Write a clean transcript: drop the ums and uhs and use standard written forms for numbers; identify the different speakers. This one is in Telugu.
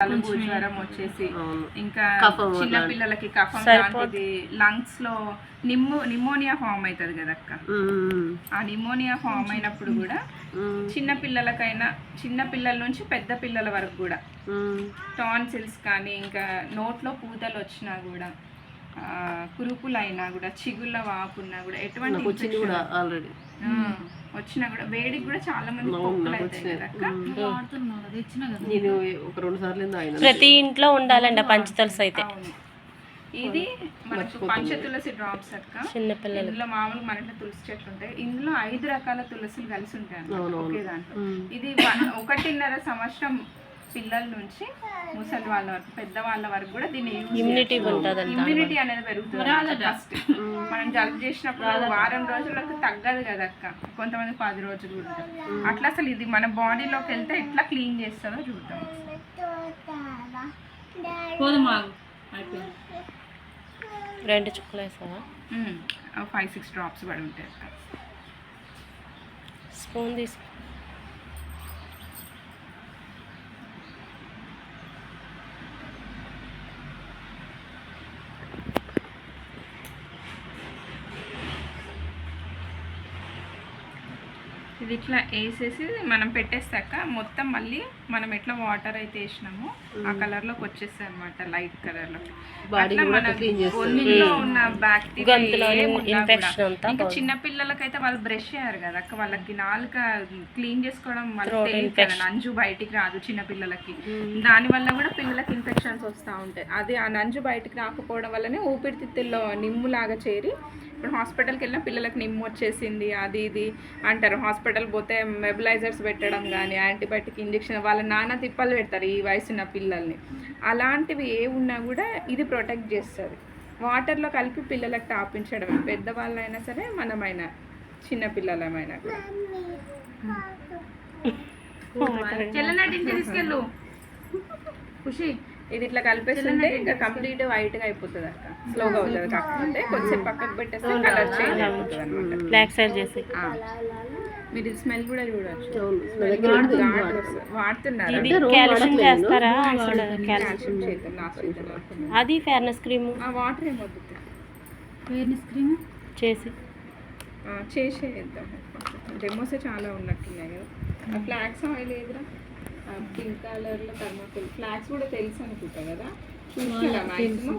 Speaker 1: జలుబు జ్వరం వచ్చేసి ఇంకా చిన్న పిల్లలకి కఫం లాంటిది లంగ్స్ లో నిమోనియా ఫామ్ అవుతుంది కదా అక్క. ఆ నిమోనియా ఫామ్ అయినప్పుడు కూడా చిన్న పిల్లలకైనా, చిన్న పిల్లల నుంచి పెద్ద పిల్లల వరకు కూడా టాన్సిల్స్ కానీ, ఇంకా నోట్లో పూతలు వచ్చినా కూడా, కురుపులు అయినా కూడా, చిగుళ్ళ వాపున్నా కూడా, ఎటువంటి వచ్చినా కూడా, వేడికి కూడా చాలా మంది
Speaker 2: ప్రతి ఇంట్లో ఉండాలండి పంచతులసి అయితే.
Speaker 1: ఇది మనకు పంచతులసి డ్రాప్స్ అక్క. చిన్నపిల్లలు ఇందులో మామూలుగా మన ఇంట్లో తులసి చెట్లు ఉంటాయి, ఇందులో 5 రకాల తులసిలు కలిసి ఉంటాయి అన్నమాట ఒకే దాంట్లో. ఇది 1.5 సంవత్సరం పిల్లల నుంచి ముసలి వాళ్ళ వరకు, పెద్ద వాళ్ళ వరకు కూడా దీన్ని ఇమ్యూనిటీ అనేది పెరుగుతుంది. ఫస్ట్ మనం జలుబు చేసినప్పుడు వారం రోజుల వరకు తగ్గదు కదా అక్క, కొంతమంది 10 రోజులు ఉంటారు అట్లా. అసలు ఇది మన బాడీలోకి వెళ్తే ఎట్లా క్లీన్ చేస్తుందో చూద్దాం.
Speaker 2: 2 చుక్కలు వేసావా?
Speaker 1: 5-6 డ్రాప్స్ పడి ఉంటాయి అక్క.
Speaker 2: స్పూన్ తీసుకో.
Speaker 1: ఇది ఇట్లా వేసేసి మనం పెట్టేస్తాక మొత్తం మళ్ళీ మనం ఎట్లా వాటర్ అయితే వేసినామో ఆ కలర్లోకి వచ్చేస్తాయి అనమాట, లైట్ కలర్లోకి. ఒళ్ళిలో ఉన్న బ్యాక్టీరియా ఇంకా చిన్న పిల్లలకైతే వాళ్ళు బ్రష్ చేయారు కదా అక్క, వాళ్ళకి నాలుక క్లీన్ చేసుకోవడం వాళ్ళకి తెలియదు కదా, నంజు బయటికి రాదు చిన్న పిల్లలకి. దానివల్ల కూడా పిల్లలకి ఇన్ఫెక్షన్స్ వస్తూ ఉంటాయి. అది ఆ నంజు బయటికి రాకపోవడం వల్లనే ఊపిరితిత్తుల్లో నిమ్ములాగా చేరి, ఇప్పుడు హాస్పిటల్కి వెళ్ళిన పిల్లలకి నిమ్ము వచ్చేసింది అది ఇది అంటారు. హాస్పిటల్ పోతే నెబులైజర్స్ పెట్టడం కానీ, యాంటీబయాటిక్ ఇంజెక్షన్, వాళ్ళ నాన్న తిప్పలు పెడతారు ఈ వయసున్న పిల్లల్ని. అలాంటివి ఏ ఉన్నా కూడా ఇది ప్రొటెక్ట్ చేస్తుంది. వాటర్లో కలిపి పిల్లలకు తాపించడమే, పెద్దవాళ్ళైనా సరే మనమైనా చిన్నపిల్లలమైనా కూడా. చెల్లనాటికి తీసుకెళ్ళు ఖుషి. ఇది ఇట్లా కలిపేస్తుంటే ఇంకా కంప్లీట్ వైట్గా అయిపోతుంది అక్క, స్లోగా అవుతుంది. కాకపోతే కొంచెం పక్కకు పెట్టేస్తే కలర్ చేంజ్ అయిపోతుంది అనమాట.
Speaker 2: బ్లాక్ సైడ్ చేసి
Speaker 1: మీరు స్మెల్ కూడా చూడొచ్చు. వాడుతున్నారు
Speaker 2: అది ఫేర్నెస్ క్రీమ్.
Speaker 1: వాటర్ ఏమవుతుంది
Speaker 2: ఫేర్నెస్ క్రీమ్
Speaker 1: చేసేద్దాం. డెమోసే చాలా ఉన్నట్టున్నాయి కదా. ఫ్లాక్స్ ఆయిల్ ఏదిరా, పింక్ కలర్లో థర్మాకోల్ ఫ్లాక్స్ కూడా తెలుసు అనుకుంటా కదా, చూస్తారా మ్యాక్సిమం.